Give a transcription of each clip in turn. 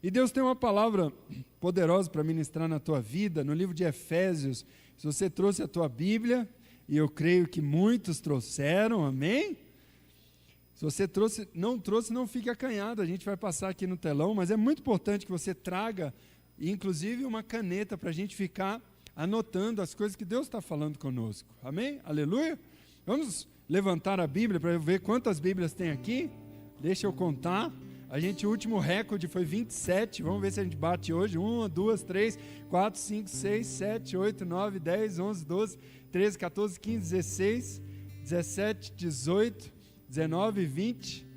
E Deus tem uma palavra poderosa para ministrar na tua vida, no livro de Efésios. Se você trouxe a tua Bíblia, e eu creio que muitos trouxeram, amém? Se você não trouxe, não fique acanhado, a gente vai passar aqui no telão, mas é muito importante que você traga, inclusive, uma caneta para a gente ficar anotando as coisas que Deus está falando conosco, amém? Aleluia? Vamos levantar a Bíblia para ver quantas Bíblias tem aqui, deixa eu contar. O último recorde foi 27, vamos ver se a gente bate hoje. 1, 2, 3, 4, 5, 6, 7, 8, 9, 10, 11, 12, 13, 14, 15, 16, 17, 18, 19, 20,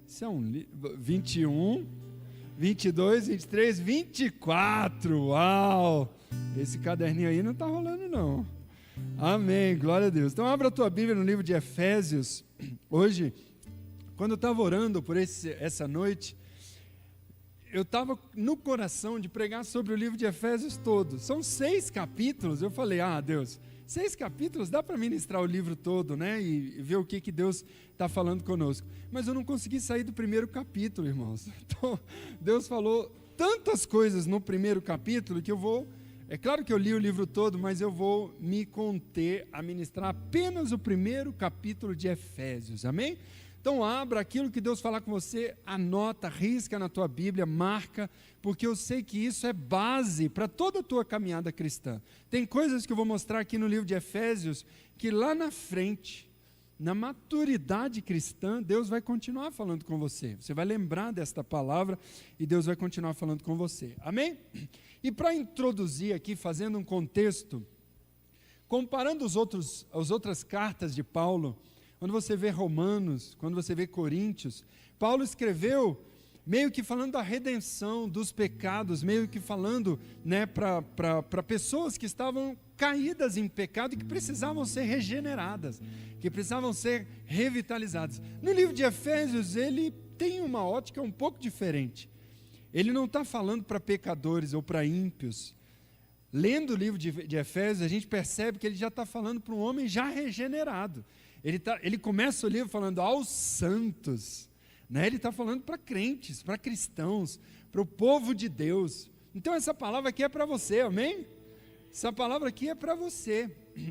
isso é 21, 22, 23, 24, uau, esse caderninho aí não está rolando não, amém, glória a Deus. Então abra a tua Bíblia no livro de Efésios. Hoje, quando eu estava orando por essa noite, eu estava no coração de pregar sobre o livro de Efésios todo. São 6 capítulos. Eu falei, Deus, 6 capítulos, dá para ministrar o livro todo, né? E ver o que Deus está falando conosco. Mas eu não consegui sair do primeiro capítulo, irmãos. Então, Deus falou tantas coisas no primeiro capítulo que é claro que eu li o livro todo, mas eu vou me conter a ministrar apenas o primeiro capítulo de Efésios, amém? Então abra aquilo que Deus falar com você, anota, risca na tua Bíblia, marca, porque eu sei que isso é base para toda a tua caminhada cristã. Tem coisas que eu vou mostrar aqui no livro de Efésios, que lá na frente, na maturidade cristã, Deus vai continuar falando com você. Você vai lembrar desta palavra e Deus vai continuar falando com você. Amém? E para introduzir aqui, fazendo um contexto, comparando as outras cartas de Paulo, quando você vê Romanos, quando você vê Coríntios, Paulo escreveu meio que falando da redenção dos pecados, meio que falando, né, para pessoas que estavam caídas em pecado e que precisavam ser regeneradas, que precisavam ser revitalizadas. No livro de Efésios, ele tem uma ótica um pouco diferente. Ele não está falando para pecadores ou para ímpios. Lendo o livro de Efésios, a gente percebe que ele já está falando para um homem já regenerado. Ele começa o livro falando aos santos, né? Ele está falando para crentes, para cristãos, para o povo de Deus. Então essa palavra aqui é para você, amém? Essa palavra aqui é para você.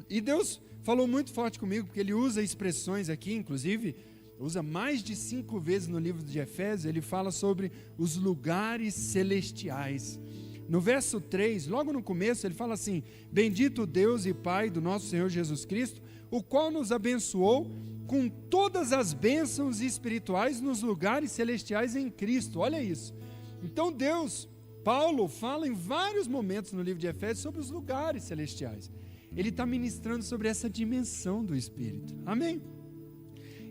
E Deus falou muito forte comigo, porque ele usa expressões aqui, inclusive, usa mais de 5 vezes no livro de Efésios, ele fala sobre os lugares celestiais. No verso 3, logo no começo, ele fala assim: bendito Deus e Pai do nosso Senhor Jesus Cristo, o qual nos abençoou com todas as bênçãos espirituais nos lugares celestiais em Cristo. Olha isso. Então Paulo fala em vários momentos no livro de Efésios sobre os lugares celestiais. Ele está ministrando sobre essa dimensão do Espírito. Amém?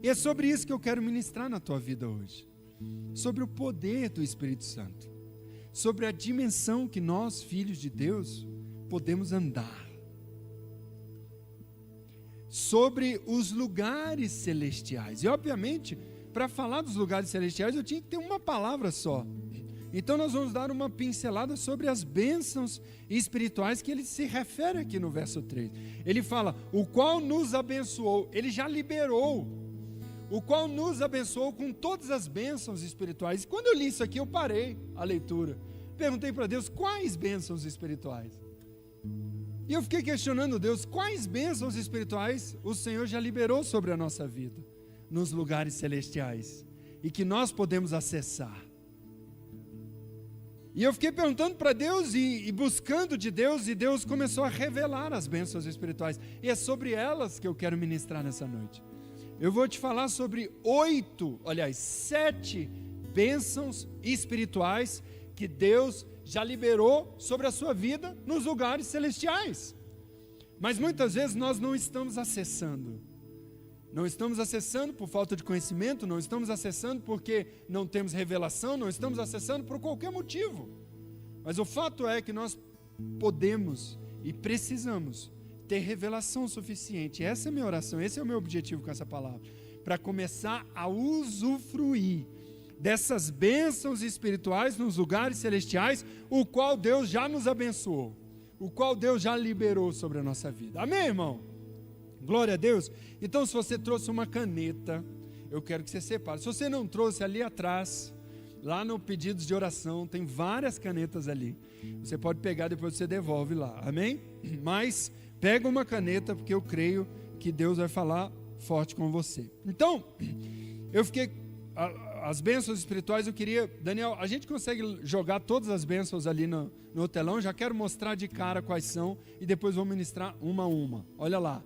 E é sobre isso que eu quero ministrar na tua vida hoje. Sobre o poder do Espírito Santo. Sobre a dimensão que nós, filhos de Deus, podemos andar. Sobre os lugares celestiais. E obviamente, para falar dos lugares celestiais, eu tinha que ter uma palavra só. Então nós vamos dar uma pincelada sobre as bênçãos espirituais que ele se refere aqui no verso 3. Ele fala, o qual nos abençoou, ele já liberou, o qual nos abençoou com todas as bênçãos espirituais. E quando eu li isso aqui, eu parei a leitura. Perguntei para Deus, quais bênçãos espirituais? E eu fiquei questionando Deus, quais bênçãos espirituais o Senhor já liberou sobre a nossa vida, nos lugares celestiais, e que nós podemos acessar. E eu fiquei perguntando para Deus e buscando de Deus, e Deus começou a revelar as bênçãos espirituais, e é sobre elas que eu quero ministrar nessa noite. Eu vou te falar sobre 7 bênçãos espirituais que Deus já liberou sobre a sua vida nos lugares celestiais. Mas muitas vezes nós não estamos acessando. Não estamos acessando por falta de conhecimento, não estamos acessando porque não temos revelação, não estamos acessando por qualquer motivo. Mas o fato é que nós podemos e precisamos ter revelação suficiente. Essa é a minha oração, esse é o meu objetivo com essa palavra, para começar a usufruir dessas bênçãos espirituais nos lugares celestiais, o qual Deus já nos abençoou, o qual Deus já liberou sobre a nossa vida. Amém, irmão? Glória a Deus. Então, se você trouxe uma caneta, eu quero que você separe. Se você não trouxe, ali atrás, lá no pedidos de oração, tem várias canetas ali. Você pode pegar, depois você devolve lá, amém? Mas pega uma caneta, porque eu creio que Deus vai falar forte com você. Então, eu fiquei... As bênçãos espirituais, eu queria... Daniel, a gente consegue jogar todas as bênçãos ali no telão? Já quero mostrar de cara quais são e depois vou ministrar uma a uma. Olha lá.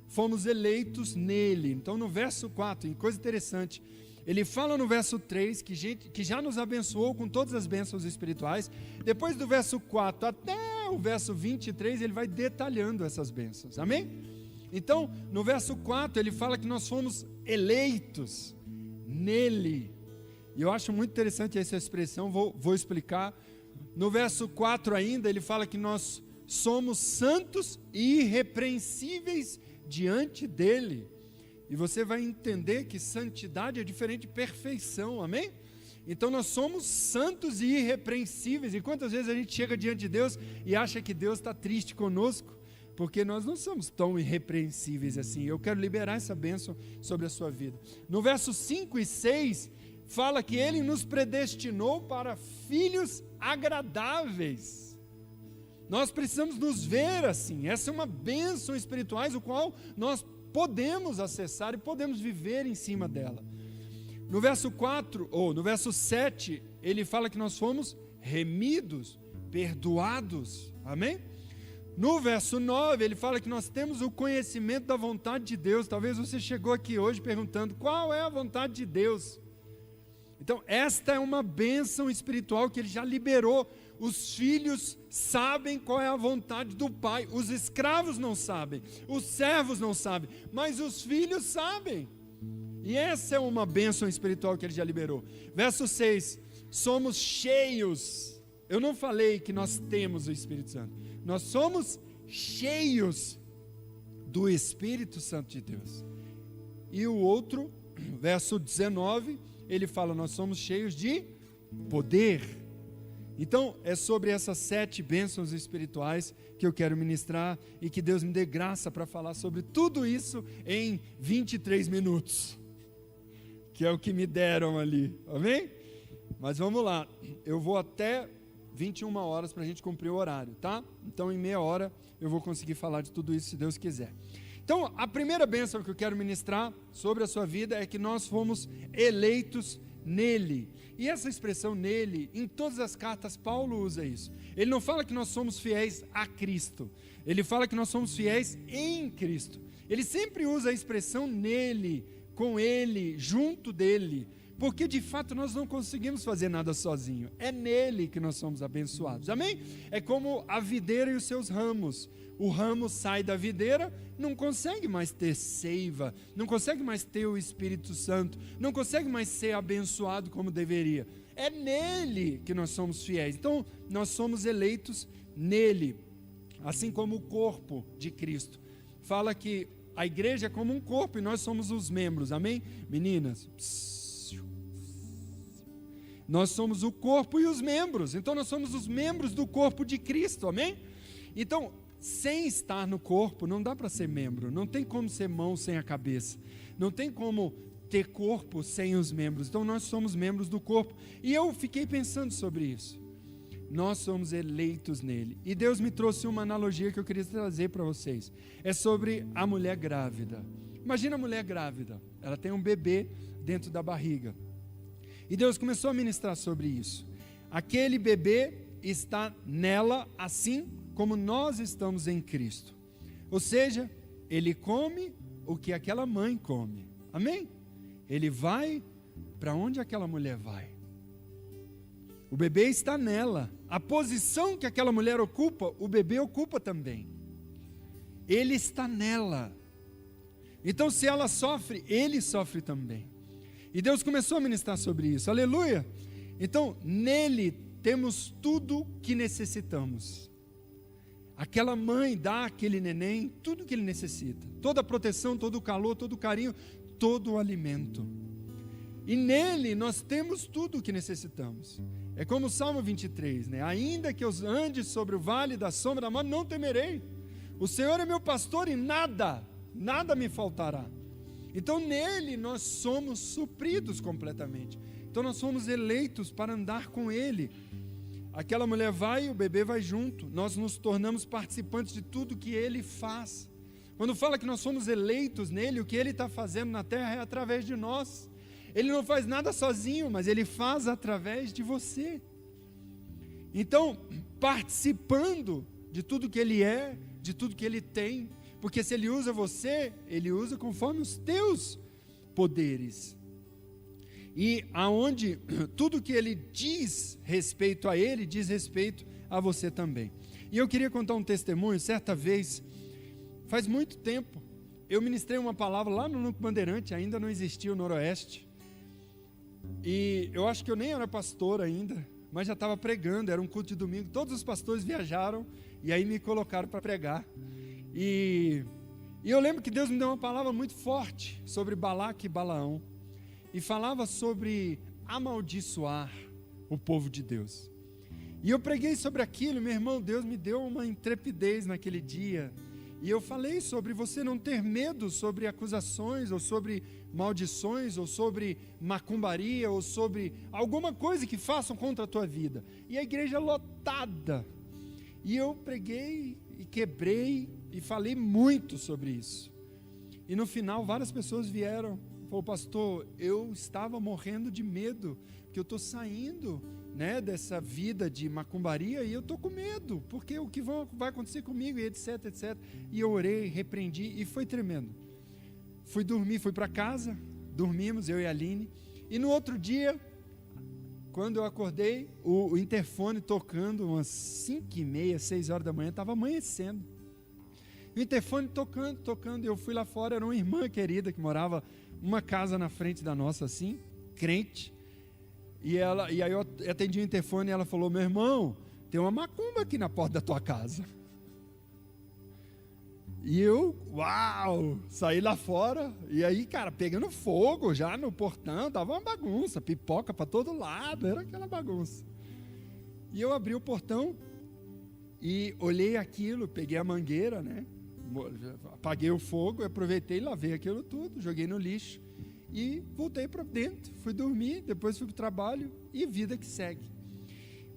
Fomos eleitos nele. Então, no verso 4, coisa interessante, ele fala no verso 3 que já nos abençoou com todas as bênçãos espirituais. Depois do verso 4 até o verso 23, ele vai detalhando essas bênçãos. Amém? Então, no verso 4, ele fala que nós fomos eleitos nele. E eu acho muito interessante essa expressão, vou explicar. No verso 4 ainda, ele fala que nós somos santos e irrepreensíveis diante dele. E você vai entender que santidade é diferente de perfeição, amém? Então nós somos santos e irrepreensíveis. E quantas vezes a gente chega diante de Deus e acha que Deus está triste conosco? Porque nós não somos tão irrepreensíveis assim. Eu quero liberar essa bênção sobre a sua vida. No versos 5 e 6, fala que Ele nos predestinou para filhos agradáveis. Nós precisamos nos ver assim. Essa é uma bênção espiritual, o qual nós podemos acessar e podemos viver em cima dela. No verso 4, ou no verso 7, ele fala que nós fomos remidos, perdoados. Amém? No verso 9, ele fala que nós temos o conhecimento da vontade de Deus. Talvez você chegou aqui hoje perguntando, qual é a vontade de Deus? Então, esta é uma bênção espiritual que ele já liberou. Os filhos sabem qual é a vontade do pai. Os escravos não sabem, os servos não sabem, mas os filhos sabem. E essa é uma bênção espiritual que ele já liberou. Verso 6, somos cheios. Eu não falei que nós temos o Espírito Santo. Nós somos cheios do Espírito Santo de Deus. E o outro, verso 19, ele fala, nós somos cheios de poder. Então, é sobre essas 7 bênçãos espirituais que eu quero ministrar e que Deus me dê graça para falar sobre tudo isso em 23 minutos, que é o que me deram ali, amém? Mas vamos lá, eu vou até 21 horas para a gente cumprir o horário, tá? Então, em meia hora, eu vou conseguir falar de tudo isso, se Deus quiser. Então, a primeira bênção que eu quero ministrar sobre a sua vida é que nós fomos eleitos nele. E essa expressão nele, em todas as cartas, Paulo usa isso. Ele não fala que nós somos fiéis a Cristo. Ele fala que nós somos fiéis em Cristo. Ele sempre usa a expressão nele, com ele, junto dele. Porque de fato nós não conseguimos fazer nada sozinho. É nele que nós somos abençoados. Amém? É como a videira e os seus ramos. O ramo sai da videira, não consegue mais ter seiva, não consegue mais ter o Espírito Santo, não consegue mais ser abençoado como deveria. É nele que nós somos fiéis. Então, nós somos eleitos nele, assim como o corpo de Cristo. Fala que a igreja é como um corpo e nós somos os membros, amém? Meninas, nós somos o corpo e os membros, então nós somos os membros do corpo de Cristo, amém? Então, sem estar no corpo, não dá para ser membro, não tem como ser mão sem a cabeça, não tem como ter corpo sem os membros, então nós somos membros do corpo, e eu fiquei pensando sobre isso, nós somos eleitos nele, e Deus me trouxe uma analogia que eu queria trazer para vocês, é sobre a mulher grávida. Imagina a mulher grávida, ela tem um bebê dentro da barriga, e Deus começou a ministrar sobre isso, aquele bebê está nela assim como nós estamos em Cristo, ou seja, ele come o que aquela mãe come, amém? Ele vai para onde aquela mulher vai, o bebê está nela, a posição que aquela mulher ocupa, o bebê ocupa também, ele está nela, então se ela sofre, ele sofre também, e Deus começou a ministrar sobre isso, aleluia. Então nele temos tudo que necessitamos. Aquela mãe dá àquele neném tudo que ele necessita, toda a proteção, todo o calor, todo o carinho, todo o alimento, e nele nós temos tudo o que necessitamos. É como o Salmo 23, né? Ainda que eu ande sobre o vale da sombra da morte, não temerei, o Senhor é meu pastor e nada me faltará. Então nele nós somos supridos completamente. Então nós somos eleitos para andar com Ele. Aquela mulher vai e o bebê vai junto. Nós nos tornamos participantes de tudo que Ele faz. Quando fala que nós somos eleitos nele, o que Ele está fazendo na terra é através de nós. Ele não faz nada sozinho, mas Ele faz através de você. Então, participando de tudo que Ele é, de tudo que Ele tem, porque se Ele usa você, Ele usa conforme os teus poderes. E aonde tudo que Ele diz respeito a Ele, diz respeito a você também. E eu queria contar um testemunho. Certa vez, faz muito tempo, eu ministrei uma palavra lá no Núcleo Bandeirante, ainda não existia o Noroeste, e eu acho que eu nem era pastor ainda, mas já estava pregando, era um culto de domingo, todos os pastores viajaram, e aí me colocaram para pregar, e eu lembro que Deus me deu uma palavra muito forte, sobre Balaque e Balaão, e falava sobre amaldiçoar o povo de Deus, e eu preguei sobre aquilo. Meu irmão, Deus me deu uma intrepidez naquele dia, e eu falei sobre você não ter medo sobre acusações, ou sobre maldições, ou sobre macumbaria, ou sobre alguma coisa que façam contra a tua vida. E a igreja lotada. E eu preguei e quebrei e falei muito sobre isso. E no final várias pessoas vieram. Falou: pastor, eu estava morrendo de medo, porque eu estou saindo, dessa vida de macumbaria, e eu estou com medo, porque o que vai acontecer comigo, e etc, etc. E eu orei, repreendi, e foi tremendo. Fui dormir, fui para casa, dormimos, eu e a Aline, e no outro dia, quando eu acordei, o interfone tocando, umas 5h30, 6 horas da manhã, estava amanhecendo. O interfone tocando, e eu fui lá fora. Era uma irmã querida que morava uma casa na frente da nossa, assim, crente. E aí eu atendi o interfone e ela falou: meu irmão, tem uma macumba aqui na porta da tua casa. E eu, uau, saí lá fora, e aí, cara, pegando fogo já no portão, tava uma bagunça, pipoca para todo lado, era aquela bagunça. E eu abri o portão e olhei aquilo, peguei a mangueira, apaguei o fogo, aproveitei, lavei aquilo tudo, joguei no lixo e voltei para dentro, fui dormir, depois fui para o trabalho e vida que segue.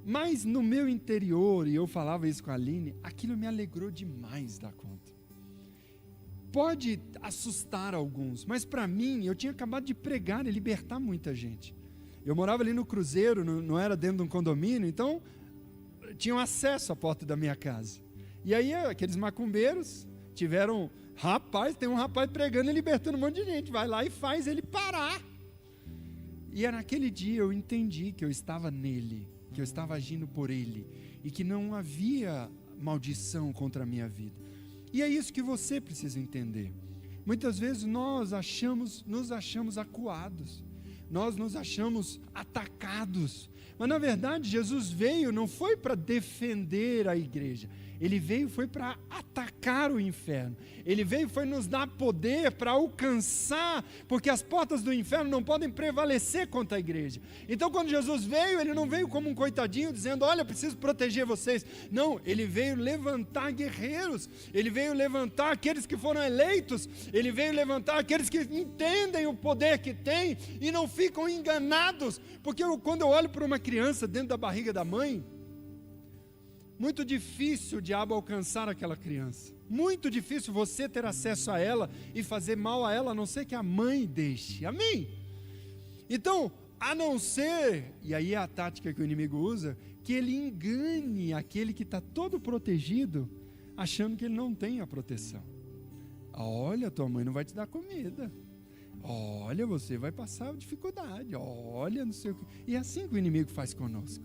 Mas no meu interior, e eu falava isso com a Aline, aquilo me alegrou demais da conta. Pode assustar alguns, mas para mim, eu tinha acabado de pregar e libertar muita gente. Eu morava ali no Cruzeiro, não era dentro de um condomínio, então tinham acesso à porta da minha casa. E aí aqueles macumbeiros tiveram, tem um rapaz pregando e libertando um monte de gente, vai lá e faz ele parar. E naquele dia eu entendi que eu estava nele, que eu estava agindo por ele, e que não havia maldição contra a minha vida. E é isso que você precisa entender. Muitas vezes nós nos achamos acuados, nós nos achamos atacados, mas na verdade Jesus veio, não foi para defender a igreja, Ele veio foi para atacar o inferno, Ele veio foi nos dar poder para alcançar, porque as portas do inferno não podem prevalecer contra a igreja. Então quando Jesus veio, Ele não veio como um coitadinho dizendo: olha, eu preciso proteger vocês. Não, Ele veio levantar guerreiros, Ele veio levantar aqueles que foram eleitos, Ele veio levantar aqueles que entendem o poder que tem e não ficam enganados. Porque quando eu olho para uma criança dentro da barriga da mãe, muito difícil o diabo alcançar aquela criança, muito difícil você ter acesso a ela e fazer mal a ela, a não ser que a mãe deixe. Amém? Então, a não ser, e aí é a tática que o inimigo usa, que ele engane aquele que está todo protegido, achando que ele não tem a proteção. Olha, tua mãe não vai te dar comida, olha, você vai passar dificuldade, olha, não sei o que. E é assim que o inimigo faz conosco,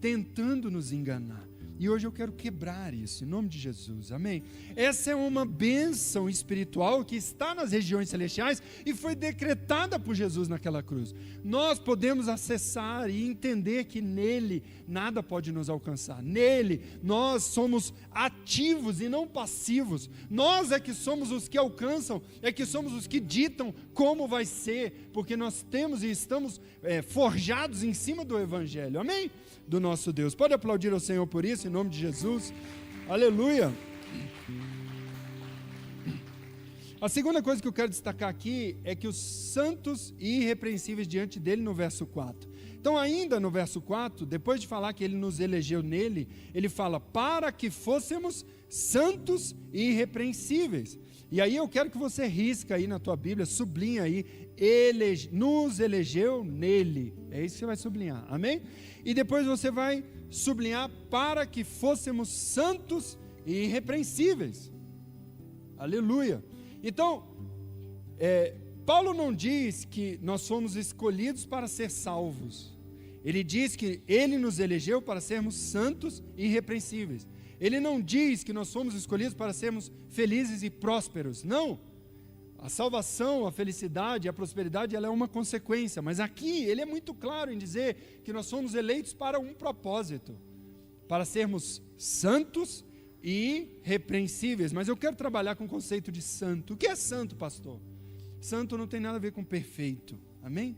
tentando nos enganar. E hoje eu quero quebrar isso, em nome de Jesus, amém? Essa é uma bênção espiritual que está nas regiões celestiais e foi decretada por Jesus naquela cruz. Nós podemos acessar e entender que nele nada pode nos alcançar. Nele nós somos ativos e não passivos. Nós é que somos os que alcançam, é que somos os que ditam como vai ser, porque nós temos e estamos forjados em cima do Evangelho, amém? Do nosso Deus. Pode aplaudir ao Senhor por isso, em nome de Jesus. Aleluia. A segunda coisa que eu quero destacar aqui é que os santos e irrepreensíveis diante dele no verso 4. Então ainda no verso 4, depois de falar que ele nos elegeu nele, ele fala, para que fôssemos santos e irrepreensíveis. E aí eu quero que você risca aí na tua Bíblia, sublinha aí, nos elegeu nele. É isso que você vai sublinhar, amém? E depois você vai sublinhar, para que fôssemos santos e irrepreensíveis. Aleluia. Então, Paulo não diz que nós fomos escolhidos para ser salvos. Ele diz que ele nos elegeu para sermos santos e irrepreensíveis. Ele não diz que nós fomos escolhidos para sermos felizes e prósperos. Não. A salvação, a felicidade, a prosperidade, ela é uma consequência. Mas aqui ele é muito claro em dizer que nós somos eleitos para um propósito. Para sermos santos e irrepreensíveis. Mas eu quero trabalhar com o conceito de santo. O que é santo, pastor? Santo não tem nada a ver com perfeito. Amém?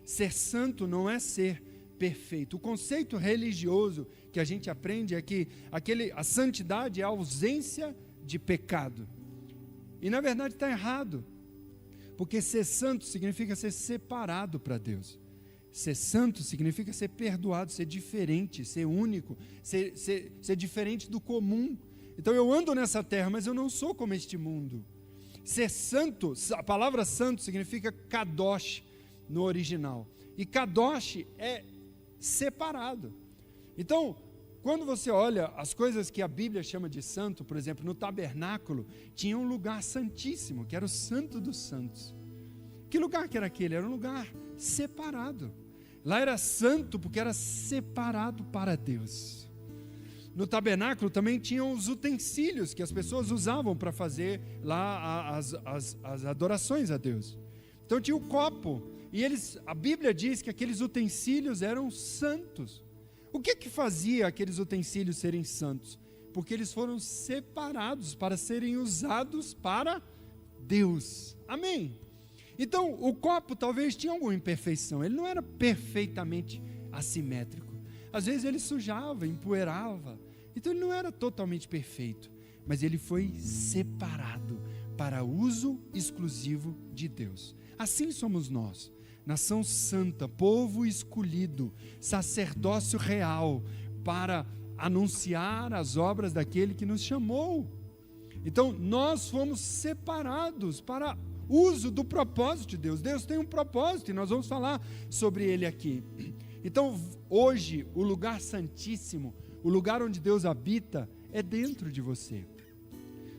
Ser santo não é ser perfeito. O conceito religioso que a gente aprende é que a santidade é a ausência de pecado. E na verdade está errado. Porque ser santo significa ser separado para Deus. Ser santo significa ser perdoado, ser diferente, ser único, ser diferente do comum. Então eu ando nessa terra, mas eu não sou como este mundo. Ser santo, a palavra santo significa kadosh no original. E kadosh é separado. Então, quando você olha as coisas que a Bíblia chama de santo, por exemplo, no tabernáculo, tinha um lugar santíssimo, que era o santo dos santos. Que lugar que era aquele? Era um lugar separado. Lá era santo porque era separado para Deus. No tabernáculo também tinham os utensílios que as pessoas usavam para fazer lá as adorações a Deus. Então tinha o copo, e a Bíblia diz que aqueles utensílios eram santos. O que fazia aqueles utensílios serem santos? Porque eles foram separados para serem usados para Deus. Amém? Então o copo talvez tinha alguma imperfeição, ele não era perfeitamente assimétrico. Às vezes ele sujava, empoeirava. Então ele não era totalmente perfeito, mas ele foi separado para uso exclusivo de Deus. Assim somos nós, nação santa, povo escolhido, sacerdócio real, para anunciar as obras daquele que nos chamou. Então nós fomos separados para uso do propósito de Deus. Deus tem um propósito e nós vamos falar sobre ele aqui. Então hoje o lugar santíssimo, o lugar onde Deus habita, é dentro de você.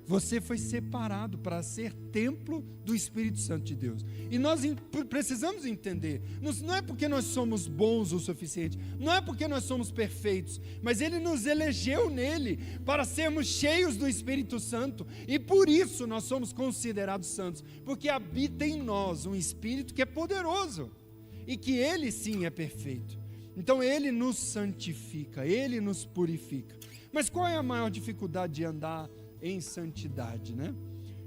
Você foi separado para ser templo do Espírito Santo de Deus. E nós precisamos entender, não é porque nós somos bons o suficiente, não é porque nós somos perfeitos, mas Ele nos elegeu nele para sermos cheios do Espírito Santo, e por isso nós somos considerados santos, porque habita em nós um Espírito que é poderoso, e que Ele sim é perfeito. Então Ele nos santifica, Ele nos purifica. Mas qual é a maior dificuldade de andar em santidade, né?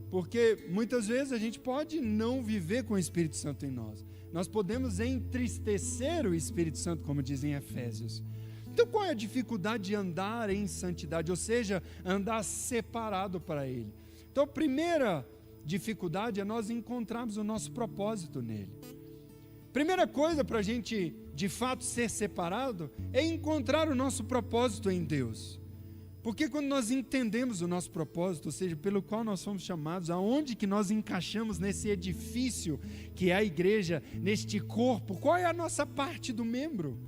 Porque muitas vezes a gente pode não viver com o Espírito Santo em nós. Nós podemos entristecer o Espírito Santo, como dizem Efésios. Então qual é a dificuldade de andar em santidade? Ou seja, andar separado para Ele. Então a primeira dificuldade é nós encontrarmos o nosso propósito nele. Primeira coisa para a gente de fato ser separado é encontrar o nosso propósito em Deus. Porque quando nós entendemos o nosso propósito, ou seja, pelo qual nós fomos chamados, aonde que nós encaixamos nesse edifício que é a igreja, neste corpo, qual é a nossa parte do membro?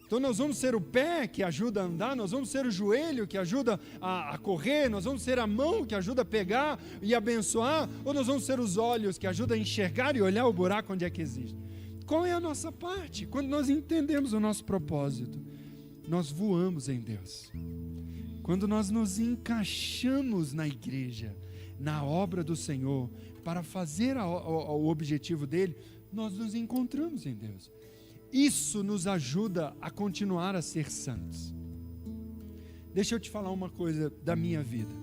Então nós vamos ser o pé que ajuda a andar, nós vamos ser o joelho que ajuda a correr, nós vamos ser a mão que ajuda a pegar e abençoar, ou nós vamos ser os olhos que ajudam a enxergar e olhar o buraco onde é que existe? Qual é a nossa parte? Quando nós entendemos o nosso propósito, nós voamos em Deus. Quando nós nos encaixamos na igreja, na obra do Senhor, para fazer o objetivo dele, nós nos encontramos em Deus. Isso nos ajuda a continuar a ser santos. Deixa eu te falar uma coisa da minha vida.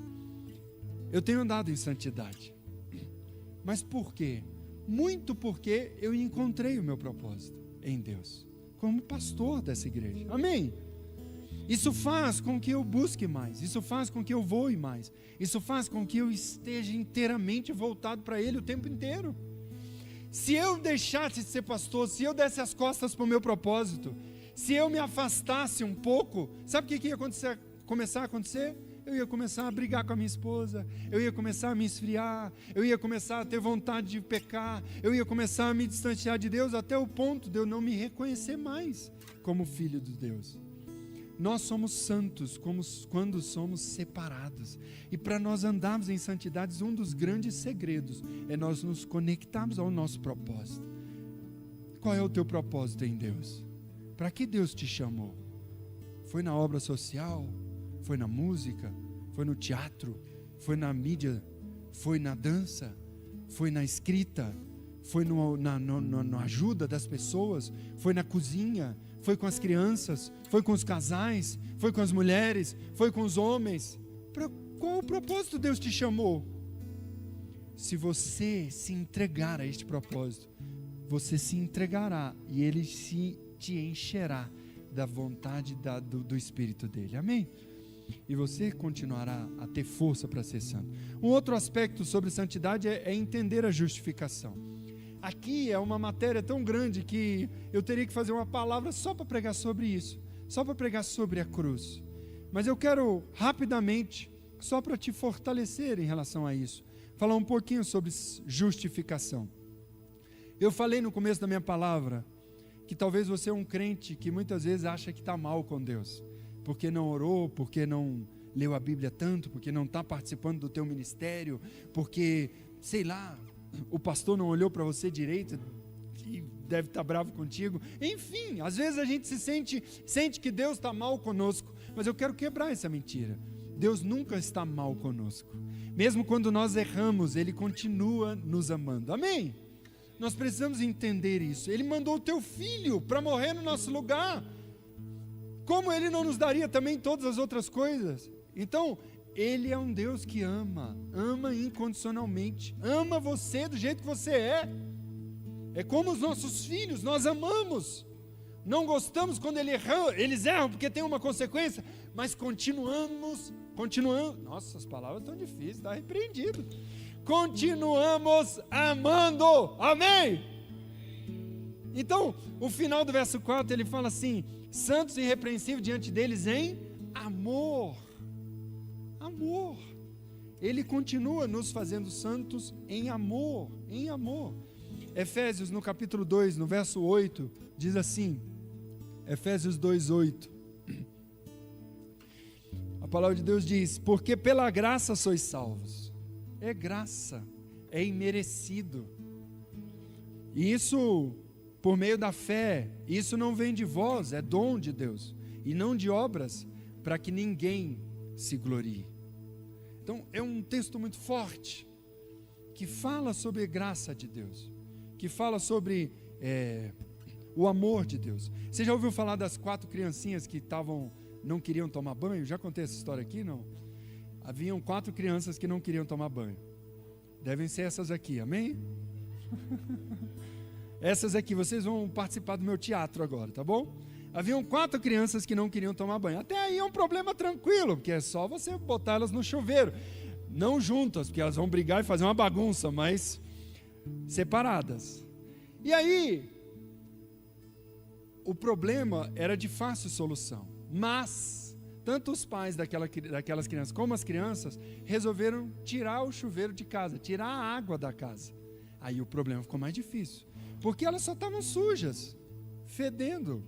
Eu tenho andado em santidade. Mas por quê? Muito porque eu encontrei o meu propósito em Deus, como pastor dessa igreja. Amém? Isso faz com que eu busque mais, isso faz com que eu voe mais, isso faz com que eu esteja inteiramente voltado para Ele o tempo inteiro. Se eu deixasse de ser pastor, se eu desse as costas para o meu propósito, se eu me afastasse um pouco, sabe o que ia começar a acontecer? Eu ia começar a brigar com a minha esposa, eu ia começar a me esfriar, eu ia começar a ter vontade de pecar, eu ia começar a me distanciar de Deus até o ponto de eu não me reconhecer mais como filho de Deus. Nós somos santos quando somos separados. E para nós andarmos em santidade, um dos grandes segredos é nós nos conectarmos ao nosso propósito. Qual é o teu propósito em Deus? Para que Deus te chamou? Foi na obra social? Foi na música? Foi no teatro? Foi na mídia? Foi na dança? Foi na escrita? Foi na ajuda das pessoas? Foi na cozinha? Foi com as crianças? Foi com os casais? Foi com as mulheres? Foi com os homens? Para qual propósito Deus te chamou? Se você se entregar a este propósito, você se entregará e Ele te encherá da vontade do Espírito dEle. Amém? E você continuará a ter força para ser santo. Um outro aspecto sobre santidade é entender a justificação. Aqui é uma matéria tão grande que eu teria que fazer uma palavra só para pregar sobre isso, só para pregar sobre a cruz. Mas eu quero rapidamente, só para te fortalecer em relação a isso, falar um pouquinho sobre justificação. Eu falei no começo da minha palavra que talvez você é um crente que muitas vezes acha que está mal com Deus, porque não orou, porque não leu a Bíblia tanto, porque não está participando do teu ministério, porque, sei lá, o pastor não olhou para você direito e deve estar bravo contigo. Enfim, às vezes a gente sente que Deus está mal conosco, mas eu quero quebrar essa mentira. Deus nunca está mal conosco. Mesmo quando nós erramos, Ele continua nos amando. Amém? Nós precisamos entender isso. Ele mandou o teu filho para morrer no nosso lugar. Como Ele não nos daria também todas as outras coisas? Então, Ele é um Deus que ama incondicionalmente, ama você do jeito que você é. É como os nossos filhos, nós amamos. Não gostamos quando eles erram porque tem uma consequência, mas continuamos. Nossa, as palavras estão difíceis, está repreendido. Continuamos amando, amém? Então, o final do verso 4, ele fala assim: santos e irrepreensíveis diante deles em amor. Amor. Ele continua nos fazendo santos em amor, em amor. Efésios no capítulo 2, no verso 8, diz assim, Efésios 2, 8. A palavra de Deus diz: porque pela graça sois salvos. É graça, é imerecido. E isso por meio da fé. Isso não vem de vós, é dom de Deus, e não de obras, para que ninguém se glorie. Então é um texto muito forte, que fala sobre a graça de Deus, que fala sobre o amor de Deus. Você já ouviu falar das 4 criancinhas que não queriam tomar banho? Já contei essa história aqui, não? Haviam 4 crianças que não queriam tomar banho. Devem ser essas aqui, amém? Essas aqui, vocês vão participar do meu teatro agora, tá bom? Haviam 4 crianças que não queriam tomar banho. Até aí é um problema tranquilo, porque é só você botar elas no chuveiro. Não juntas, porque elas vão brigar e fazer uma bagunça, mas separadas. E aí, o problema era de fácil solução. Mas, tanto os pais daquelas crianças como as crianças resolveram tirar o chuveiro de casa, tirar a água da casa. Aí o problema ficou mais difícil, porque elas só estavam sujas, fedendo.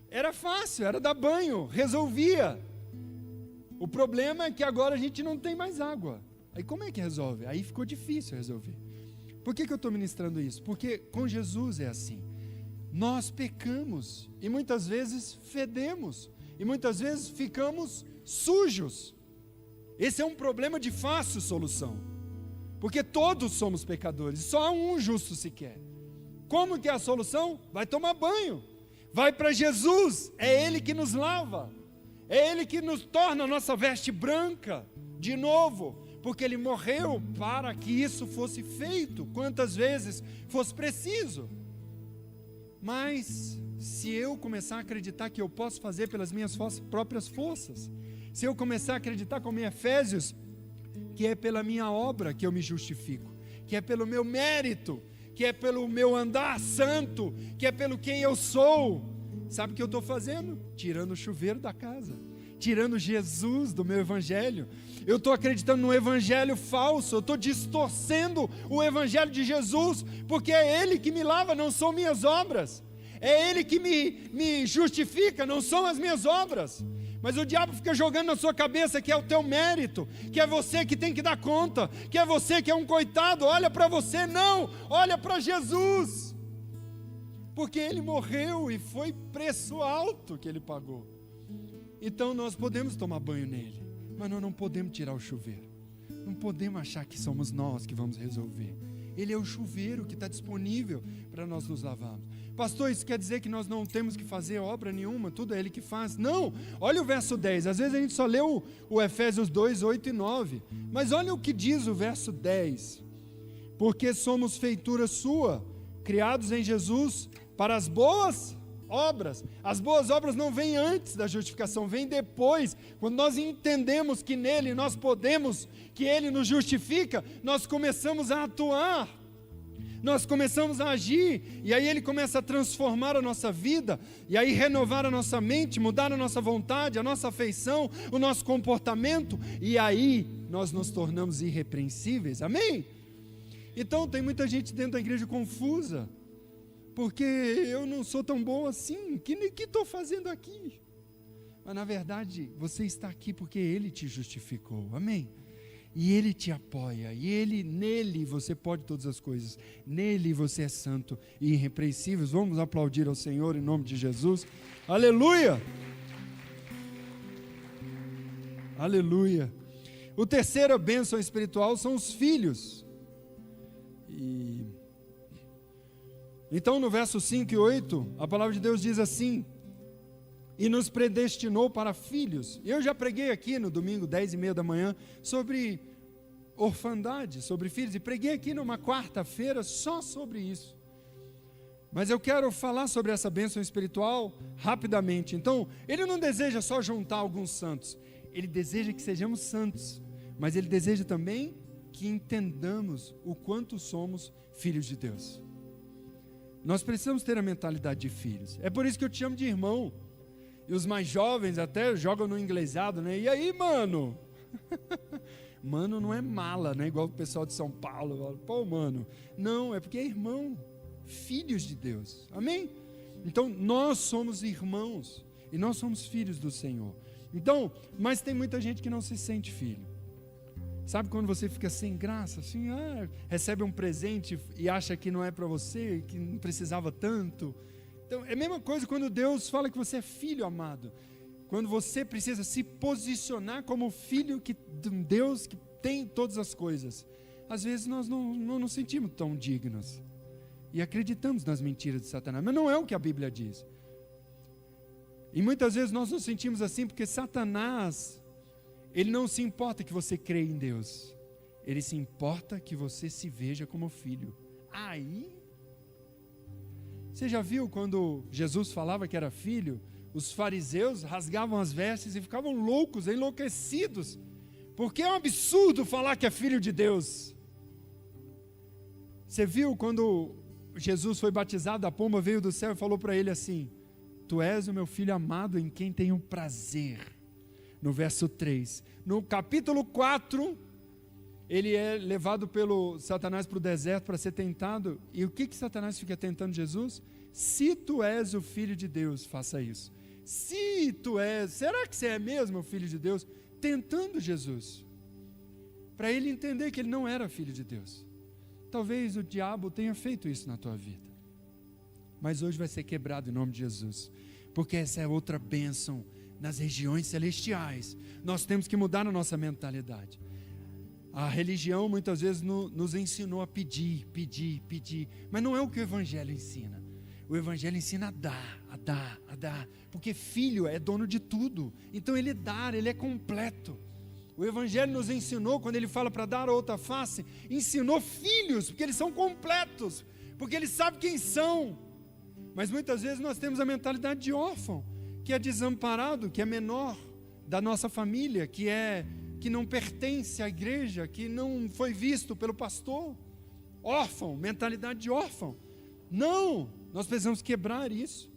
Era fácil, era dar banho, resolvia. O problema é que agora a gente não tem mais água. Aí como é que resolve? Aí ficou difícil resolver. Por que eu estou ministrando isso? Porque com Jesus é assim. Nós pecamos e muitas vezes fedemos e muitas vezes ficamos sujos. Esse é um problema de fácil solução, porque todos somos pecadores, só um justo sequer. Como que é a solução? Vai tomar banho, vai para Jesus, é Ele que nos lava, é Ele que nos torna a nossa veste branca de novo, porque Ele morreu para que isso fosse feito, quantas vezes fosse preciso. Mas se eu começar a acreditar que eu posso fazer pelas minhas próprias forças, se eu começar a acreditar como em Efésios, que é pela minha obra que eu me justifico, que é pelo meu mérito, que é pelo meu andar santo, que é pelo quem eu sou, sabe o que eu estou fazendo? Tirando o chuveiro da casa, tirando Jesus do meu evangelho. Eu estou acreditando num evangelho falso, eu estou distorcendo o evangelho de Jesus, porque é Ele que me lava, não são minhas obras, é Ele que me justifica, não são as minhas obras. Mas o diabo fica jogando na sua cabeça que é o teu mérito, que é você que tem que dar conta, que é você que é um coitado. Olha para você, não, olha para Jesus, porque Ele morreu e foi preço alto que Ele pagou. Então nós podemos tomar banho nele, mas nós não podemos tirar o chuveiro, não podemos achar que somos nós que vamos resolver. Ele é o chuveiro que está disponível para nós nos lavarmos. Pastor, isso quer dizer que nós não temos que fazer obra nenhuma, tudo é Ele que faz? Não, olha o verso 10, às vezes a gente só lê o Efésios 2, 8 e 9, mas olha o que diz o verso 10, porque somos feitura sua, criados em Jesus para as boas obras. As boas obras não vêm antes da justificação, vêm depois. Quando nós entendemos que nele nós podemos, que ele nos justifica, nós começamos a atuar, nós começamos a agir, e aí ele começa a transformar a nossa vida, e aí renovar a nossa mente, mudar a nossa vontade, a nossa afeição, o nosso comportamento, e aí nós nos tornamos irrepreensíveis. Amém? Então tem muita gente dentro da igreja confusa, porque eu não sou tão bom assim, que estou fazendo aqui? Mas na verdade, você está aqui porque Ele te justificou, amém? E Ele te apoia, e nele você pode todas as coisas, nele você é santo e irrepreensível. Vamos aplaudir ao Senhor em nome de Jesus, aleluia! Aleluia! O terceira bênção espiritual são os filhos. Então no verso 5 e 8, a palavra de Deus diz assim: e nos predestinou para filhos. Eu já preguei aqui no domingo 10:30 da manhã sobre orfandade, sobre filhos, e preguei aqui numa quarta-feira só sobre isso. Mas eu quero falar sobre essa bênção espiritual rapidamente. Então, Ele não deseja só juntar alguns santos, Ele deseja que sejamos santos, mas Ele deseja também que entendamos o quanto somos filhos de Deus. Nós precisamos ter a mentalidade de filhos. É por isso que eu te chamo de irmão. E os mais jovens até jogam no inglesado, né? E aí, mano? Mano não é mala, né? Igual o pessoal de São Paulo. Pô, mano. Não, é porque é irmão. Filhos de Deus. Amém? Então, nós somos irmãos. E nós somos filhos do Senhor. Então, mas tem muita gente que não se sente filho. Sabe quando você fica sem graça, assim, recebe um presente e acha que não é para você, que não precisava tanto. Então, é a mesma coisa quando Deus fala que você é filho amado. Quando você precisa se posicionar como filho de um Deus que tem todas as coisas. Às vezes nós não nos sentimos tão dignos. E acreditamos nas mentiras de Satanás. Mas não é o que a Bíblia diz. E muitas vezes nós nos sentimos assim porque Satanás... Ele não se importa que você creia em Deus, ele se importa que você se veja como filho. Aí, você já viu quando Jesus falava que era filho, os fariseus rasgavam as vestes e ficavam loucos, enlouquecidos, porque é um absurdo falar que é filho de Deus. Você viu quando Jesus foi batizado, a pomba veio do céu e falou para ele assim: tu és o meu filho amado em quem tenho prazer. No verso 3, no capítulo 4, ele é levado pelo Satanás para o deserto para ser tentado, e o que Satanás fica tentando Jesus? Se tu és o filho de Deus, faça isso. Se tu és, será que você é mesmo o filho de Deus? Tentando Jesus, para ele entender que ele não era filho de Deus. Talvez o diabo tenha feito isso na tua vida, mas hoje vai ser quebrado em nome de Jesus, porque essa é outra bênção. Nas regiões celestiais, nós temos que mudar a nossa mentalidade. A religião muitas vezes nos ensinou a pedir, mas não é o que o Evangelho ensina. O Evangelho ensina a dar, porque filho é dono de tudo, então ele dá, ele é completo. O Evangelho nos ensinou, quando ele fala para dar a outra face, ensinou filhos, porque eles são completos, porque eles sabem quem são. Mas muitas vezes nós temos a mentalidade de órfão, que é desamparado, que é menor da nossa família, que não pertence à igreja, que não foi visto pelo pastor. Órfão, mentalidade de órfão. Não, nós precisamos quebrar isso.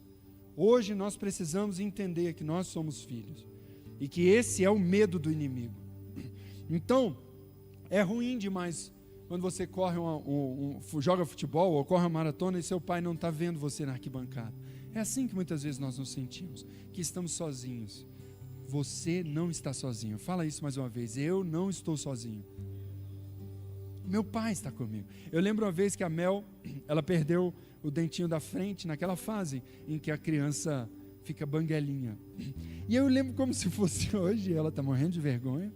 Hoje nós precisamos entender que nós somos filhos e que esse é o medo do inimigo. Então, é ruim demais quando você corre joga futebol ou corre uma maratona e seu pai não está vendo você na arquibancada. É assim que muitas vezes nós nos sentimos, que estamos sozinhos. Você não está sozinho. Fala isso mais uma vez. Eu não estou sozinho. Meu pai está comigo. Eu lembro uma vez que a Mel, ela perdeu o dentinho da frente naquela fase em que a criança fica banguelinha. E eu lembro como se fosse hoje, ela está morrendo de vergonha.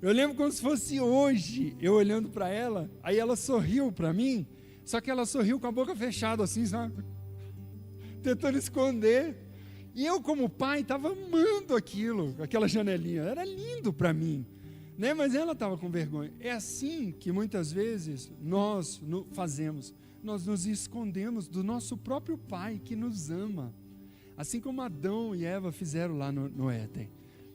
Eu lembro como se fosse hoje, eu olhando para ela, aí ela sorriu para mim, só que ela sorriu com a boca fechada assim, sabe? Tentando esconder. E eu, como pai, estava amando aquilo, aquela janelinha, era lindo para mim, né? Mas ela estava com vergonha. É assim que muitas vezes nós fazemos, nós nos escondemos do nosso próprio pai que nos ama, assim como Adão e Eva fizeram lá no Éden.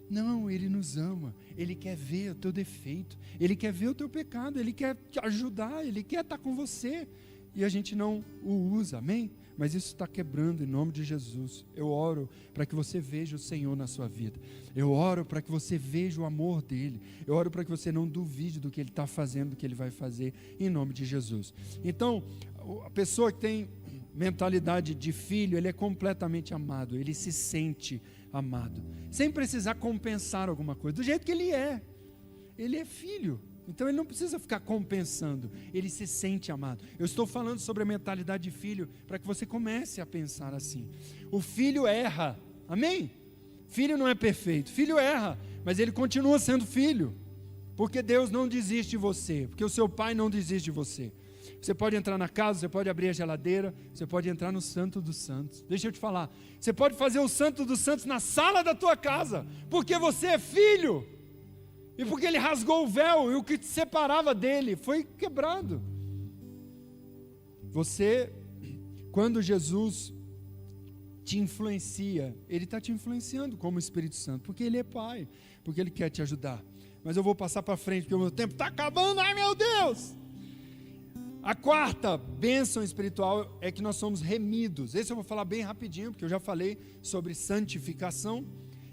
Não, Ele nos ama, Ele quer ver o teu defeito, Ele quer ver o teu pecado, Ele quer te ajudar, Ele quer estar com você, e a gente não o usa, amém? Mas isso está quebrando em nome de Jesus. Eu oro para que você veja o Senhor na sua vida, eu oro para que você veja o amor dEle, eu oro para que você não duvide do que Ele está fazendo, do que Ele vai fazer, em nome de Jesus. Então, a pessoa que tem mentalidade de filho, ele é completamente amado, ele se sente amado, sem precisar compensar alguma coisa, do jeito que ele é filho, então ele não precisa ficar compensando, ele se sente amado. Eu estou falando sobre a mentalidade de filho, para que você comece a pensar assim. O filho erra, amém? Filho não é perfeito, filho erra, mas ele continua sendo filho, porque Deus não desiste de você, porque o seu pai não desiste de você. Você pode entrar na casa, você pode abrir a geladeira, você pode entrar no Santo dos Santos. Deixa eu te falar, você pode fazer o Santo dos Santos na sala da tua casa, porque você é filho, e porque Ele rasgou o véu, e o que te separava dele foi quebrado. Você, quando Jesus te influencia, Ele está te influenciando como Espírito Santo, porque Ele é Pai, porque Ele quer te ajudar. Mas eu vou passar para frente, porque o meu tempo está acabando, ai meu Deus! A quarta bênção espiritual é que nós somos remidos. Esse eu vou falar bem rapidinho, porque eu já falei sobre santificação.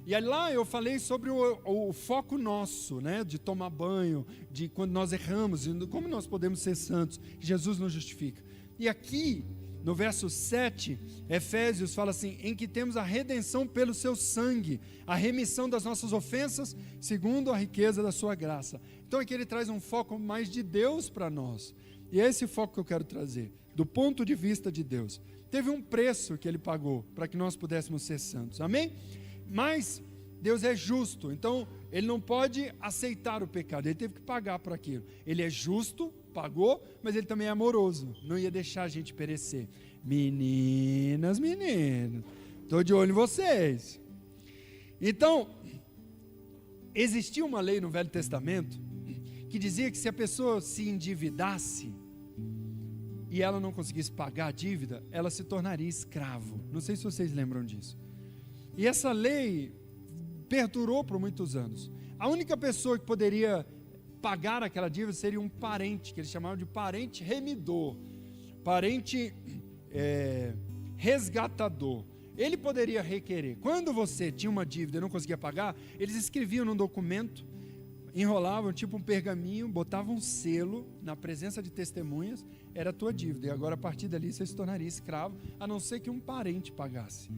E aí lá eu falei sobre o foco nosso, né? De tomar banho, de quando nós erramos, como nós podemos ser santos. Jesus nos justifica. E aqui, no verso 7, Efésios fala assim, em que temos a redenção pelo seu sangue, a remissão das nossas ofensas, segundo a riqueza da sua graça. Então aqui ele traz um foco mais de Deus para nós. E é esse foco que eu quero trazer, do ponto de vista de Deus. Teve um preço que Ele pagou para que nós pudéssemos ser santos, amém? Mas Deus é justo, então Ele não pode aceitar o pecado, Ele teve que pagar por aquilo. Ele é justo, pagou, mas Ele também é amoroso, não ia deixar a gente perecer. Meninas, meninos, estou de olho em vocês. Então, existia uma lei no Velho Testamento que dizia que se a pessoa se endividasse e ela não conseguisse pagar a dívida, ela se tornaria escravo. Não sei se vocês lembram disso. E essa lei perdurou por muitos anos. A única pessoa que poderia pagar aquela dívida seria um parente, que eles chamavam de parente remidor, parente resgatador. Ele poderia requerer. Quando você tinha uma dívida e não conseguia pagar, eles escreviam num documento, enrolavam tipo um pergaminho, botavam um selo na presença de testemunhas, era a tua dívida, e agora a partir dali você se tornaria escravo, a não ser que um parente pagasse.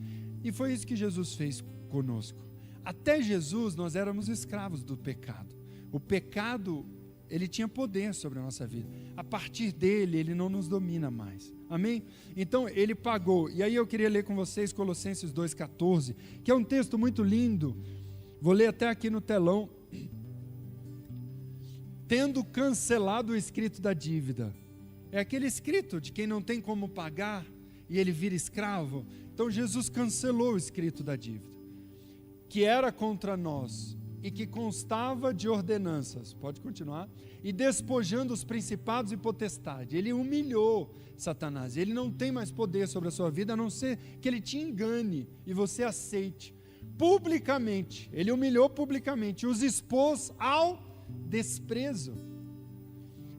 E foi isso que Jesus fez conosco. Até Jesus nós éramos escravos do pecado. O pecado, ele tinha poder sobre a nossa vida. A partir dele, ele não nos domina mais. Amém? Então ele pagou. E aí eu queria ler com vocês Colossenses 2,14, que é um texto muito lindo. Vou ler até aqui no telão. Tendo cancelado o escrito da dívida. É aquele escrito de quem não tem como pagar e ele vira escravo. Então Jesus cancelou o escrito da dívida, que era contra nós, e que constava de ordenanças. Pode continuar. E despojando os principados e potestades. Ele humilhou Satanás. Ele não tem mais poder sobre a sua vida, a não ser que ele te engane e você aceite. Publicamente, ele humilhou publicamente, os expôs ao desprezo,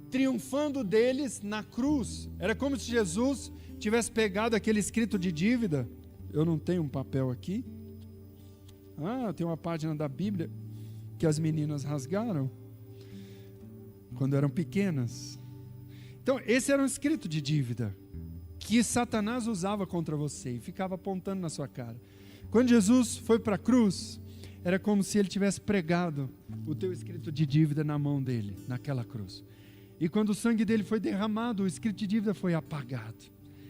triunfando deles na cruz. Era como se Jesus tivesse pegado aquele escrito de dívida. Eu não tenho um papel aqui. Tem uma página da Bíblia que as meninas rasgaram quando eram pequenas. Então, esse era um escrito de dívida que Satanás usava contra você e ficava apontando na sua cara. Quando Jesus foi para a cruz, era como se ele tivesse pregado o teu escrito de dívida na mão dele, naquela cruz. E quando o sangue dele foi derramado, o escrito de dívida foi apagado.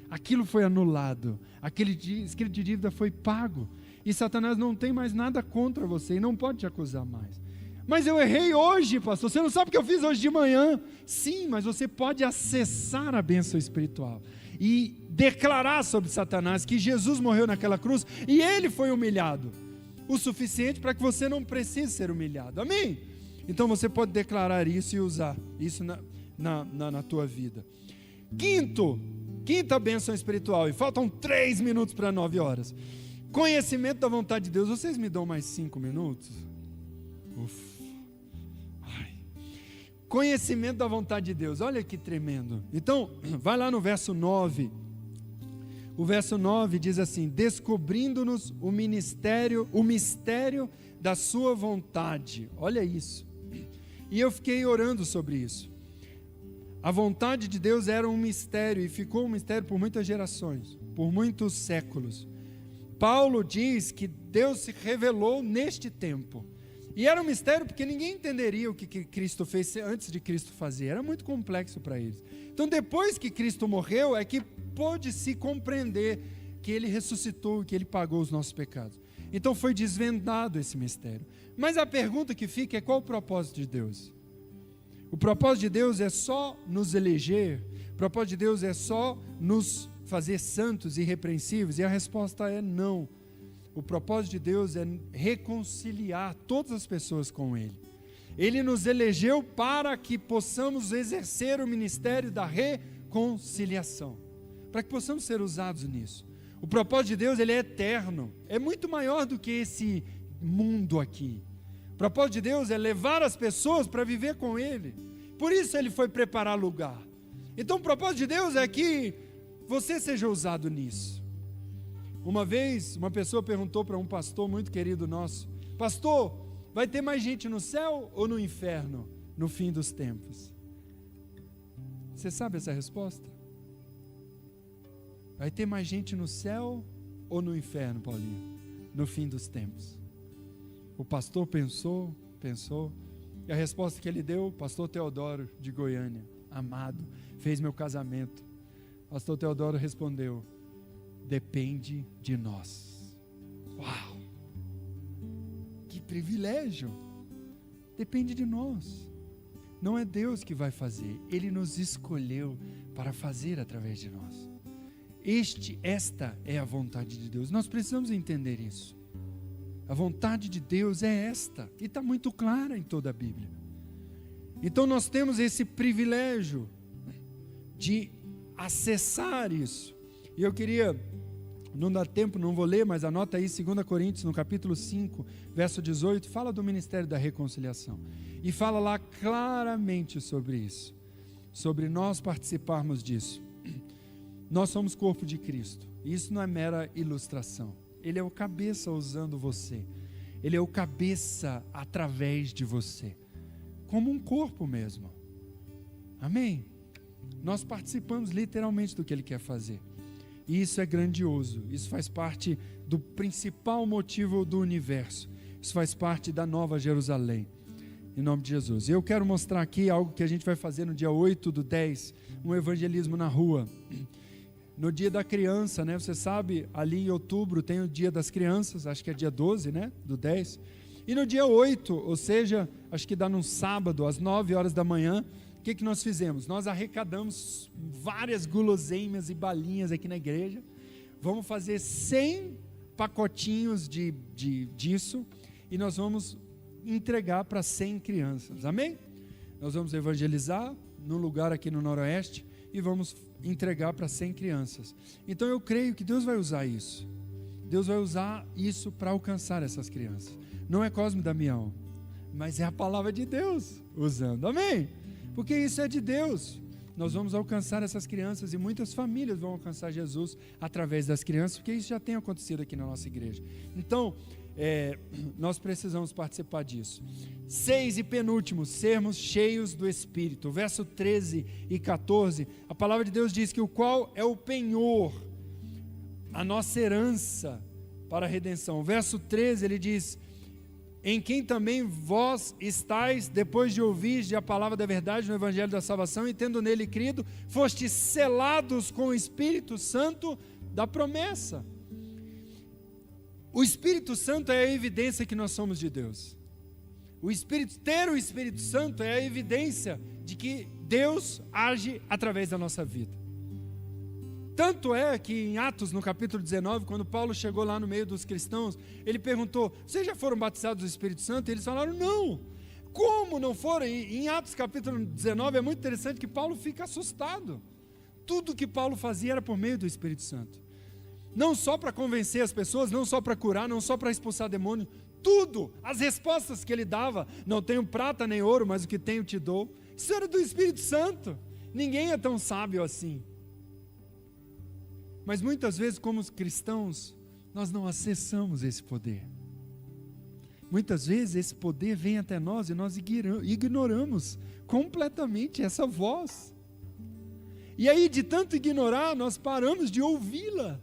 Aquilo foi anulado. Aquele escrito de dívida foi pago. E Satanás não tem mais nada contra você e não pode te acusar mais. Mas eu errei hoje, pastor. Você não sabe o que eu fiz hoje de manhã. Sim, mas você pode acessar a bênção espiritual e declarar sobre Satanás que Jesus morreu naquela cruz e ele foi humilhado o suficiente para que você não precise ser humilhado. Amém? Então você pode declarar isso e usar isso na tua vida. Quinta bênção espiritual, e faltam 3 minutos para 9 horas. Conhecimento da vontade de Deus. Vocês me dão mais 5 minutos? Conhecimento da vontade de Deus. Olha que tremendo. Então, vai lá no verso 9. O verso 9 diz assim: descobrindo-nos o mistério da sua vontade. Olha isso. E eu fiquei orando sobre isso. A vontade de Deus era um mistério e ficou um mistério por muitas gerações, por muitos séculos. Paulo diz que Deus se revelou neste tempo. E era um mistério porque ninguém entenderia o que Cristo fez antes de Cristo fazer. Era muito complexo para eles. Então, depois que Cristo morreu, é que pôde se compreender que Ele ressuscitou e que Ele pagou os nossos pecados. Então, foi desvendado esse mistério. Mas a pergunta que fica é: qual o propósito de Deus? O propósito de Deus é só nos eleger? O propósito de Deus é só nos fazer santos e irrepreensíveis? E a resposta é não. O propósito de Deus é reconciliar todas as pessoas com Ele. Ele nos elegeu para que possamos exercer o ministério da reconciliação, para que possamos ser usados nisso. O propósito de Deus, ele é eterno, é muito maior do que esse mundo aqui. O propósito de Deus é levar as pessoas para viver com Ele. Por isso Ele foi preparar lugar. Então o propósito de Deus é que você seja usado nisso. Uma vez, uma pessoa perguntou para um pastor muito querido nosso: pastor, vai ter mais gente no céu ou no inferno no fim dos tempos? Você sabe essa resposta? Vai ter mais gente no céu ou no inferno, Paulinho, no fim dos tempos? O pastor pensou, e a resposta que ele deu: pastor Teodoro de Goiânia, amado, fez meu casamento. Pastor Teodoro respondeu: depende de nós. Uau! Que privilégio! Depende de nós. Não é Deus que vai fazer, Ele nos escolheu para fazer através de nós. Esta é a vontade de Deus. Nós precisamos entender isso. A vontade de Deus é esta, e está muito clara em toda a Bíblia. Então nós temos esse privilégio de acessar isso. E eu queria, não dá tempo, não vou ler, mas anota aí 2 Coríntios, no capítulo 5, verso 18, fala do ministério da reconciliação. E fala lá claramente sobre isso, sobre nós participarmos disso. Nós somos corpo de Cristo, e isso não é mera ilustração. Ele é o cabeça usando você, Ele é o cabeça através de você, como um corpo mesmo. Amém? Nós participamos literalmente do que Ele quer fazer. E isso é grandioso, isso faz parte do principal motivo do universo, isso faz parte da Nova Jerusalém, em nome de Jesus. E eu quero mostrar aqui algo que a gente vai fazer no dia 8/10, um evangelismo na rua. No dia da criança, né? Você sabe, ali em outubro tem o dia das crianças, acho que é dia 12, né? Do 10. E no dia 8, ou seja, acho que dá num sábado, às 9 horas da manhã, o que nós fizemos? Nós arrecadamos várias guloseimas e balinhas aqui na igreja. Vamos fazer 100 pacotinhos disso, e nós vamos entregar para 100 crianças, amém? Nós vamos evangelizar num lugar aqui no Noroeste e vamos entregar para 100 crianças. Então eu creio que Deus vai usar isso. Deus vai usar isso para alcançar essas crianças. Não é Cosme e Damião, mas é a palavra de Deus usando, amém? Porque isso é de Deus. Nós vamos alcançar essas crianças e muitas famílias vão alcançar Jesus através das crianças, porque isso já tem acontecido aqui na nossa igreja. Então, nós precisamos participar disso. 6 e penúltimo, sermos cheios do Espírito. Verso 13 e 14, a palavra de Deus diz que o qual é o penhor, a nossa herança para a redenção. Verso 13 ele diz: em quem também vós estáis, depois de ouvir a palavra da verdade no Evangelho da salvação, e tendo nele crido, fostes selados com o Espírito Santo da promessa. O Espírito Santo é a evidência que nós somos de Deus. Ter o Espírito Santo é a evidência de que Deus age através da nossa vida. Tanto é que em Atos, no capítulo 19, quando Paulo chegou lá no meio dos cristãos, ele perguntou: vocês já foram batizados do Espírito Santo? E eles falaram: não. Como não foram? E em Atos capítulo 19 é muito interessante que Paulo fica assustado. Tudo que Paulo fazia era por meio do Espírito Santo. Não só para convencer as pessoas, não só para curar, não só para expulsar demônio, tudo, as respostas que ele dava: não tenho prata nem ouro, mas o que tenho te dou. Isso era do Espírito Santo. Ninguém é tão sábio assim. Mas muitas vezes, como cristãos, nós não acessamos esse poder. Muitas vezes esse poder vem até nós e nós ignoramos completamente essa voz. E aí, de tanto ignorar, nós paramos de ouvi-la.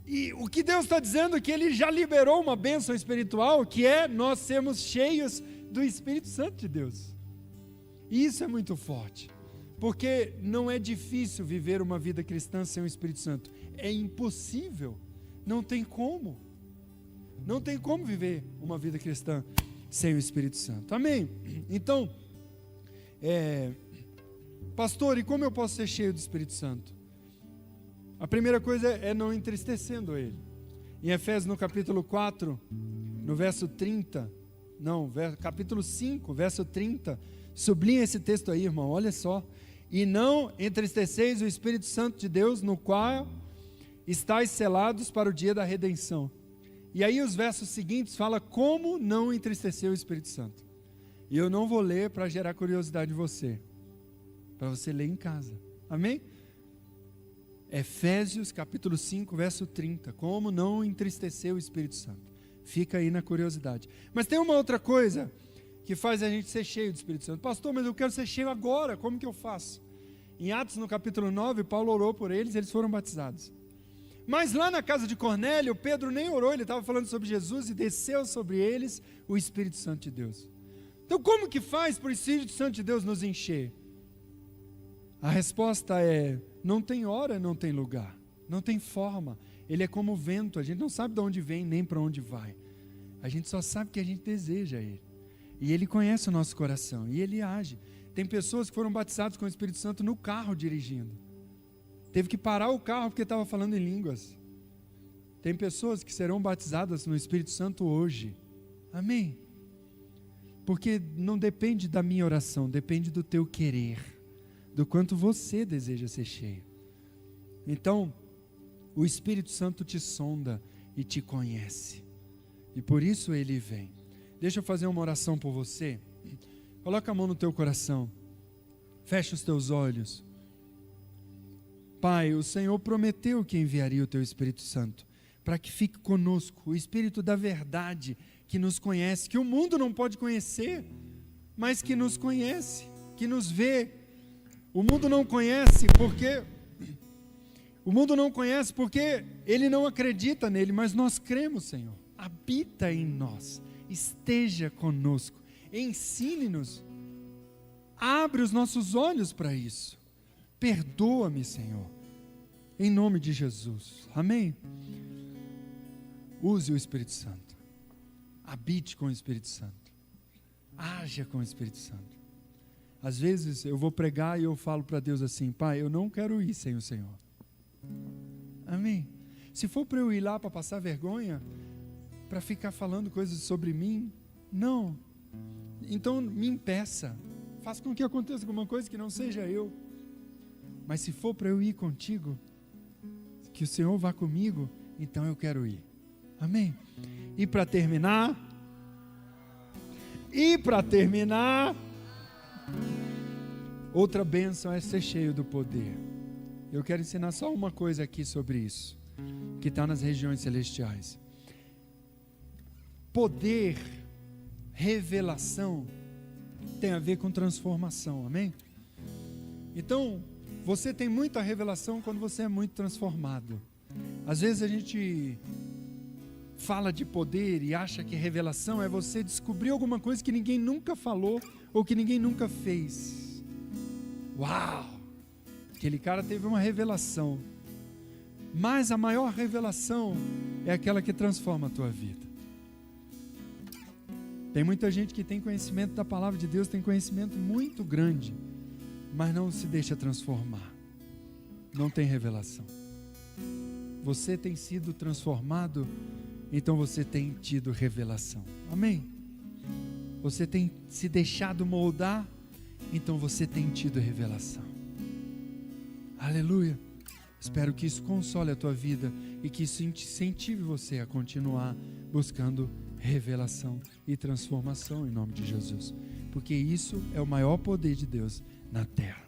E o que Deus está dizendo é que Ele já liberou uma bênção espiritual, que é nós sermos cheios do Espírito Santo de Deus. E isso é muito forte, porque não é difícil viver uma vida cristã sem o Espírito Santo. É impossível, não tem como. Não tem como viver uma vida cristã sem o Espírito Santo, amém? Então, pastor, e como eu posso ser cheio do Espírito Santo? A primeira coisa é não entristecendo Ele. Em Efésios no capítulo 4, no verso 30, capítulo 5, verso 30, sublinha esse texto aí, irmão, olha só: e não entristeceis o Espírito Santo de Deus, no qual estáis selados para o dia da redenção. E aí os versos seguintes falam como não entristecer o Espírito Santo. E eu não vou ler para gerar curiosidade em você, para você ler em casa, amém? Efésios capítulo 5, verso 30, como não entristecer o Espírito Santo. Fica aí na curiosidade. Mas tem uma outra coisa que faz a gente ser cheio do Espírito Santo. Pastor, mas eu quero ser cheio agora, como que eu faço? Em Atos no capítulo 9, Paulo orou por eles, eles foram batizados. Mas lá na casa de Cornélio, Pedro nem orou, ele estava falando sobre Jesus e desceu sobre eles o Espírito Santo de Deus. Então como que faz para o Espírito Santo de Deus nos encher? A resposta é: não tem hora, não tem lugar, não tem forma. Ele é como o vento, a gente não sabe de onde vem nem para onde vai. A gente só sabe que a gente deseja Ele. E Ele conhece o nosso coração e Ele age. Tem pessoas que foram batizadas com o Espírito Santo no carro dirigindo. Teve que parar o carro porque estava falando em línguas. Tem pessoas que serão batizadas no Espírito Santo hoje. Amém? Porque não depende da minha oração, depende do teu querer, do quanto você deseja ser cheio. Então, o Espírito Santo te sonda e te conhece. E por isso Ele vem. Deixa eu fazer uma oração por você. Coloca a mão no teu coração. Fecha os teus olhos. Pai, o Senhor prometeu que enviaria o teu Espírito Santo para que fique conosco, o Espírito da verdade que nos conhece, que o mundo não pode conhecer, mas que nos conhece, que nos vê. O mundo não conhece porque ele não acredita nele, mas nós cremos, Senhor. Habita em nós, esteja conosco, ensine-nos, abre os nossos olhos para isso. Perdoa-me, Senhor, em nome de Jesus, amém? Use o Espírito Santo, habite com o Espírito Santo, haja com o Espírito Santo. Às vezes eu vou pregar e eu falo para Deus assim: Pai, eu não quero ir sem o Senhor, amém? Se for para eu ir lá para passar vergonha, para ficar falando coisas sobre mim, Não. Então me impeça. Faça com que aconteça alguma coisa que não seja eu. Mas se for para eu ir contigo, que o Senhor vá comigo, então eu quero ir. Amém? E para terminar, outra bênção é ser cheio do poder. Eu quero ensinar só uma coisa aqui sobre isso, que está nas regiões celestiais. Poder, revelação, tem a ver com transformação, amém? Então, você tem muita revelação quando você é muito transformado. Às vezes a gente fala de poder e acha que revelação é você descobrir alguma coisa que ninguém nunca falou ou que ninguém nunca fez. Uau! Aquele cara teve uma revelação. Mas a maior revelação é aquela que transforma a tua vida. Tem muita gente que tem conhecimento da palavra de Deus, tem conhecimento muito grande, mas não se deixa transformar. Não tem revelação. Você tem sido transformado, então você tem tido revelação. Amém? Você tem se deixado moldar, então você tem tido revelação. Aleluia. Espero que isso console a tua vida e que isso incentive você a continuar buscando revelação e transformação em nome de Jesus. Porque isso é o maior poder de Deus na terra.